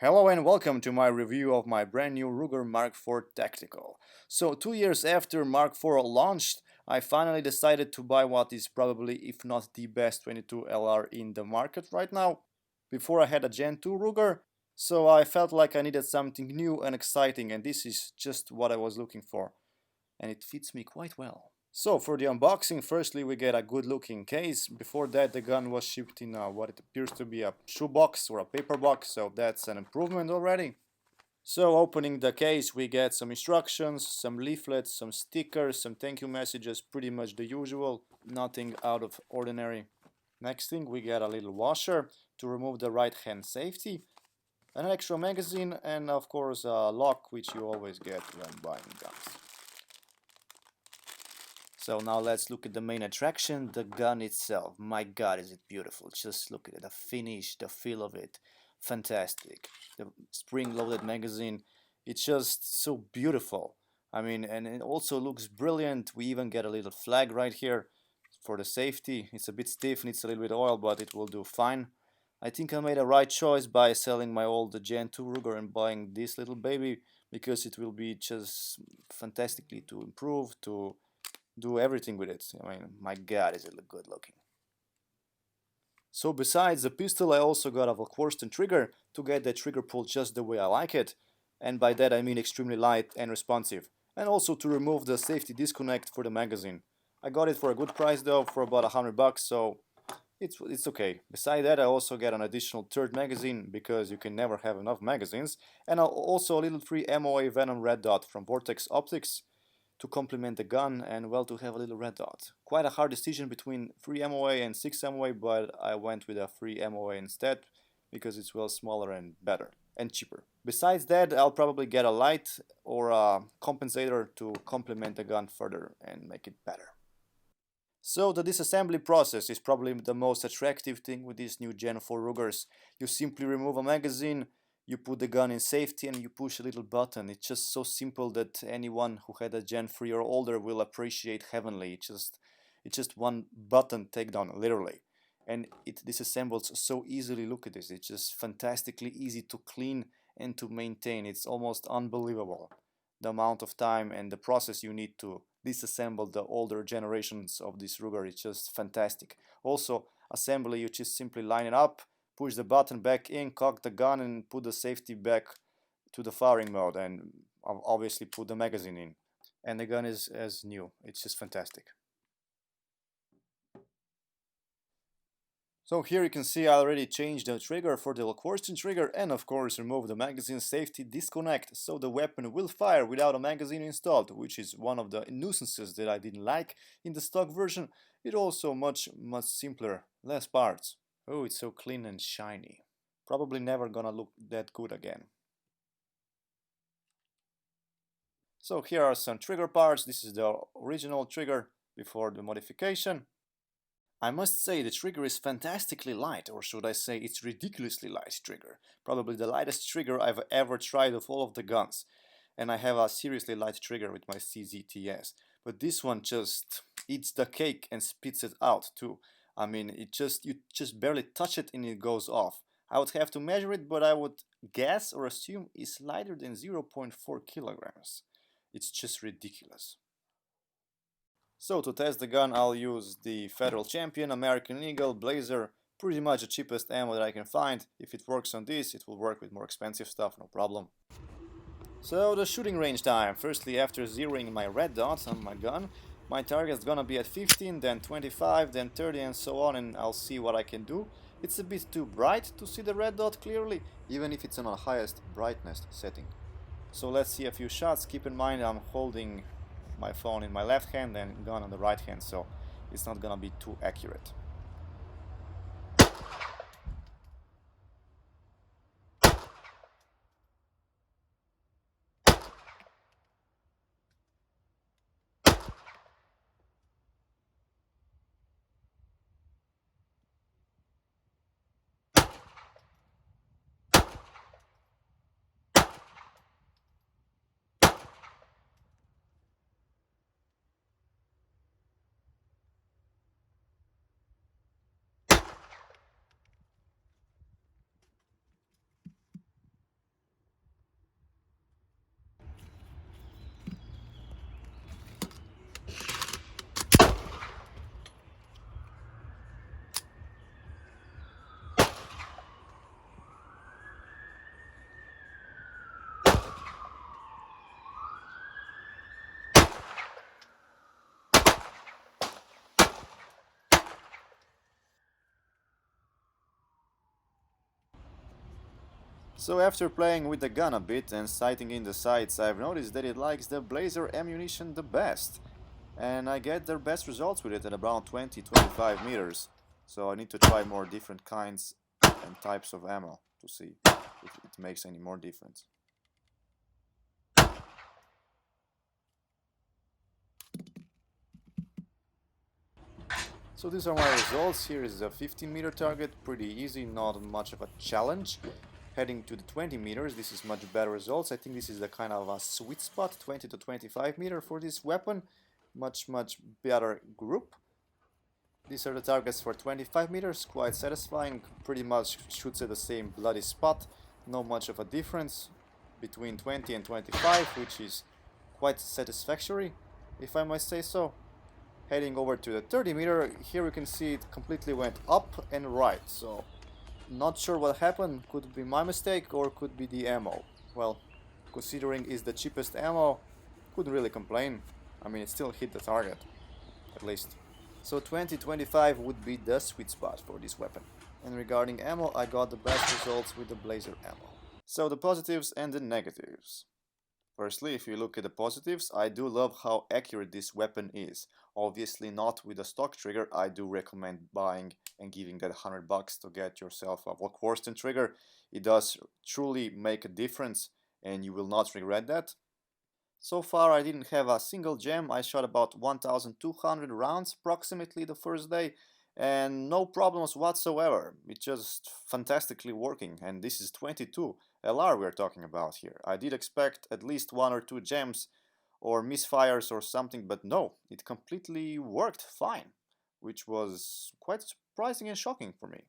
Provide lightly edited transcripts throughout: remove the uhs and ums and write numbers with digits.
Hello and welcome to my review of my brand new Ruger Mark IV Tactical. So 2 years after Mark IV launched, I finally decided to buy what is probably, if not the best 22 LR in the market right now. Before I had a Gen 2 Ruger, so I felt like I needed something new and exciting, and this is just what I was looking for. And it fits me quite well. So for the unboxing, firstly we get a good looking case. Before that the gun was shipped in what it appears to be a shoebox or a paper box, so that's an improvement already. So opening the case we get some instructions, some leaflets, some stickers, some thank you messages, pretty much the usual, nothing out of ordinary. Next thing we get a little washer to remove the right hand safety, an extra magazine, and of course a lock, which you always get when buying guns. So now let's look at the main attraction, the gun itself. My god, is it beautiful. Just look at it, the finish, the feel of it. Fantastic. The spring-loaded magazine, it's just so beautiful. I mean, and it also looks brilliant. We even get a little flag right here for the safety. It's a bit stiff, needs a little bit of oil, but it will do fine. I think I made a right choice by selling my old Gen 2 Ruger and buying this little baby, because it will be just fantastically to improve, to do everything with it. I mean, my god, is it look good looking. So besides the pistol, I also got a Volquarsten trigger to get the trigger pull just the way I like it, and by that I mean extremely light and responsive, and also to remove the safety disconnect for the magazine. I got it for a good price though, for about $100, so it's okay. Beside that, I also get an additional third magazine, because you can never have enough magazines, and also a little free MOA Venom Red Dot from Vortex Optics to complement the gun, and well, to have a little red dot. Quite a hard decision between 3 MOA and 6 MOA, but I went with a 3 MOA instead, because it's well smaller and better and cheaper. Besides that, I'll probably get a light or a compensator to complement the gun further and make it better. So the disassembly process is probably the most attractive thing with these new Gen 4 Rugers. You simply remove a magazine, you put the gun in safety, and you push a little button. It's just so simple that anyone who had a Gen 3 or older will appreciate heavenly. It's just one button takedown, literally. And it disassembles so easily. Look at this, it's just fantastically easy to clean and to maintain. It's almost unbelievable, the amount of time and the process you need to disassemble the older generations of this Ruger. It's just fantastic. Also, assembly, you just simply line it up, push the button back in, cock the gun, and put the safety back to the firing mode, and obviously put the magazine in. And the gun is as new. It's just fantastic. So here you can see I already changed the trigger for the Volquarsten trigger, and of course remove the magazine safety disconnect, so the weapon will fire without a magazine installed, which is one of the nuisances that I didn't like in the stock version. It also much simpler, less parts. Oh, it's so clean and shiny. Probably never gonna look that good again. So here are some trigger parts. This is the original trigger before the modification. I must say the trigger is fantastically light, or should I say it's ridiculously light trigger. Probably the lightest trigger I've ever tried of all of the guns. And I have a seriously light trigger with my CZTS. But this one just eats the cake and spits it out too. I mean, you just barely touch it and it goes off. I would have to measure it, but I would guess or assume it's lighter than 0.4 kilograms. It's just ridiculous. So to test the gun, I'll use the Federal Champion, American Eagle, Blazer, pretty much the cheapest ammo that I can find. If it works on this, it will work with more expensive stuff, no problem. So the shooting range time. Firstly, after zeroing my red dots on my gun, my target's gonna be at 15, then 25, then 30, and so on, and I'll see what I can do. It's a bit too bright to see the red dot clearly, even if it's on a highest brightness setting. So let's see a few shots. Keep in mind I'm holding my phone in my left hand and gun on the right hand, so it's not gonna be too accurate. So after playing with the gun a bit and sighting in the sights, I've noticed that it likes the Blazer ammunition the best. And I get the best results with it at around 20-25 meters. So I need to try more different kinds and types of ammo to see if it makes any more difference. So these are my results. Here is a 15-meter target, pretty easy, not much of a challenge. Heading to the 20 meters, this is much better results. I think this is the kind of a sweet spot, 20 to 25 meter for this weapon. Much better group. These are the targets for 25 meters, quite satisfying, pretty much shoots at the same bloody spot. Not much of a difference between 20 and 25, which is quite satisfactory, if I must say so. Heading over to the 30 meter, here you can see it completely went up and right, so not sure what happened, could be my mistake or could be the ammo. Well, considering it's the cheapest ammo, couldn't really complain. I mean, it still hit the target, at least. So 20-25 would be the sweet spot for this weapon. And regarding ammo, I got the best results with the Blazer ammo. So the positives and the negatives. Firstly, if you look at the positives, I do love how accurate this weapon is. Obviously not with a stock trigger, I do recommend buying and giving that $100 to get yourself a Volquarsten trigger. It does truly make a difference and you will not regret that. So far I didn't have a single jam. I shot about 1200 rounds approximately the first day and no problems whatsoever. It's just fantastically working, and this is 22 LR we're talking about here. I did expect at least 1 or 2 jams or misfires or something, but no, it completely worked fine, which was quite surprising and shocking for me.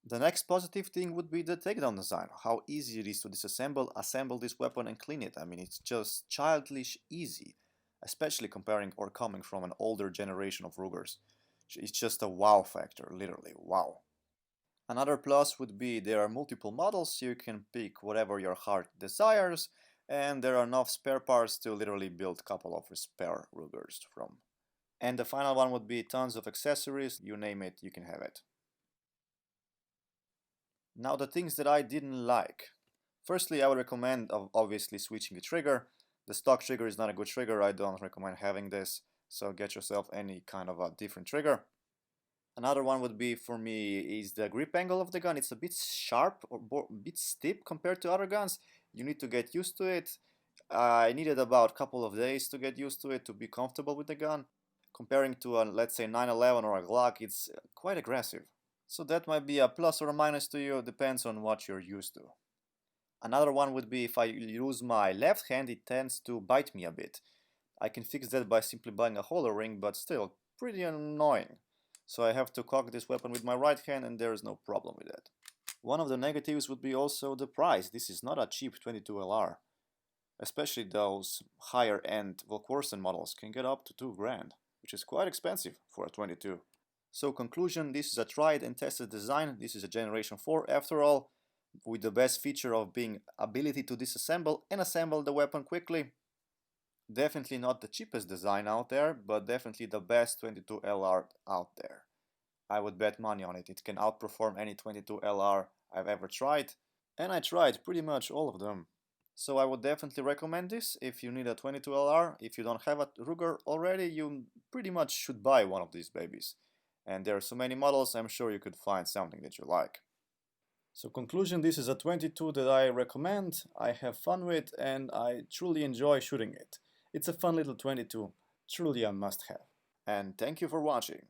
The next positive thing would be the takedown design, how easy it is to disassemble, assemble this weapon and clean it. I mean, it's just childish easy, especially comparing or coming from an older generation of Rugers. It's just a wow factor, literally, wow. Another plus would be there are multiple models, so you can pick whatever your heart desires, and there are enough spare parts to literally build a couple of spare Rugers from. And the final one would be tons of accessories, you name it, you can have it. Now the things that I didn't like. Firstly, I would recommend obviously switching the trigger. The stock trigger is not a good trigger, I don't recommend having this, so get yourself any kind of a different trigger. Another one would be for me is the grip angle of the gun. It's a bit sharp or a bit steep compared to other guns. You need to get used to it. I needed about a couple of days to get used to it to be comfortable with the gun. Comparing to a, let's say, 911 or a Glock, it's quite aggressive. So that might be a plus or a minus to you, depends on what you're used to. Another one would be if I use my left hand, it tends to bite me a bit. I can fix that by simply buying a hollow ring, but still, pretty annoying. So I have to cock this weapon with my right hand and there is no problem with that. One of the negatives would be also the price. This is not a cheap 22 LR. Especially those higher end Volquarsten models can get up to 2 grand, which is quite expensive for a 22. So conclusion, this is a tried and tested design. This is a Generation 4 after all, with the best feature of being ability to disassemble and assemble the weapon quickly. Definitely not the cheapest design out there, but definitely the best 22 LR out there. I would bet money on it. It can outperform any 22 LR I've ever tried, and I tried pretty much all of them. So I would definitely recommend this if you need a 22 LR. If you don't have a Ruger already, you pretty much should buy one of these babies. And there are so many models, I'm sure you could find something that you like. So conclusion, this is a 22 that I recommend, I have fun with, and I truly enjoy shooting it. It's a fun little 22, truly a must-have. And thank you for watching.